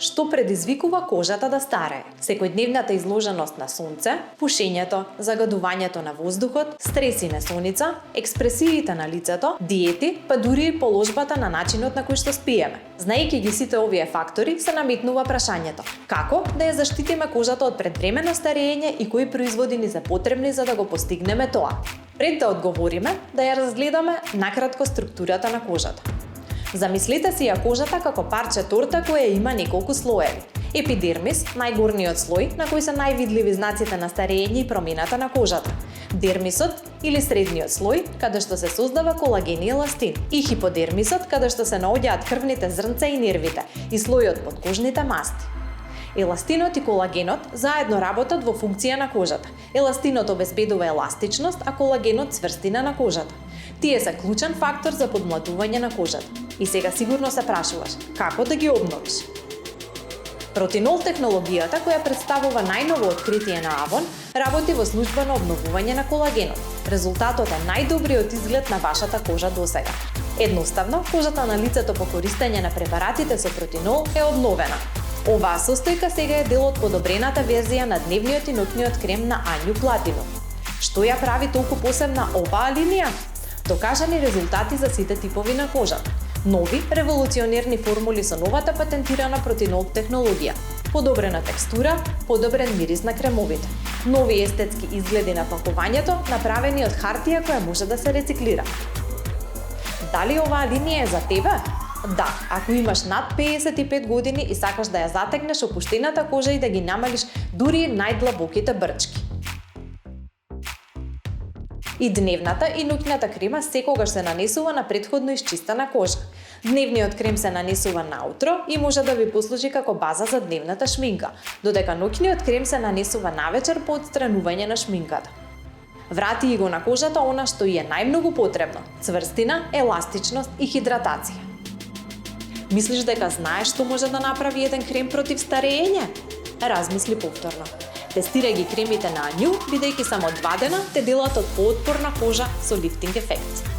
Што предизвикува кожата да старее? Секојдневната изложеност на сонце, пушењето, загадувањето на воздухот, стрес и несоница, експресиите на лицето, диети, па дури и положбата на начинот на кој што спиеме. Знаејќи ги сите овие фактори, се наметнува прашањето: како да ја заштитиме кожата од предвремено старење и кои производи ни се потребни за да го постигнеме тоа? Пред да одговориме, да ја разгледаме накратко структурата на кожата. Замислете си ја кожата како парче торта која има неколку слоеви. Епидермис, најгорниот слој на кој се највидливи знаците на старење и промената на кожата. Дермисот или средниот слој, каде што се создава колаген и еластин. И хиподермисот, каде што се наоѓаат крвните зрнца и нервите, и слојот под кожните масти. Еластинот и колагенот заедно работат во функција на кожата. Еластинот обезбедува еластичност, а колагенот цврстина на кожата. Тие се клучен фактор за подмладување на кожата. И сега сигурно се прашуваш, како да ги обновиш? Ротинол технологијата, која представува најново откритие на Avon, работи во служба на обновување на колагенот. Резултатот е најдобриот изглед на вашата кожа досега. Едноставно, кожата на лицето по користење на препаратите со протинол е обновена. Оваа состојка сега е дел од подобрената верзија на дневниот и ноќниот крем на Анju Platinum. Што ја прави толку посебна оваа линија? Докажани резултати за сите типови на кожата. Нови, револуционерни формули со новата патентирана протинол технологија. Подобрена текстура, подобрен мирис на кремовите. Нови естетски изгледи на пакувањето, направени од хартија која може да се рециклира. Дали оваа линија е за тебе? Да, ако имаш над 55 години и сакаш да ја затегнеш опуштената кожа и да ги намалиш дури најдлабоките брчки. И дневната и ноќната крема секогаш се нанесува на претходно исчистена кожа. Дневниот крем се нанесува наутро и може да ви послужи како база за дневната шминка, додека ноќниот крем се нанесува навечер по отстранување на шминката. Врати и го на кожата она што и е најмногу потребно – цврстина, еластичност и хидратација. Мислиш дека знаеш што може да направи еден крем против старење? Размисли повторно. Тестирај ги кремите на Anju, бидејќи само 2 дена те делат од поотпорна кожа со лифтинг ефект.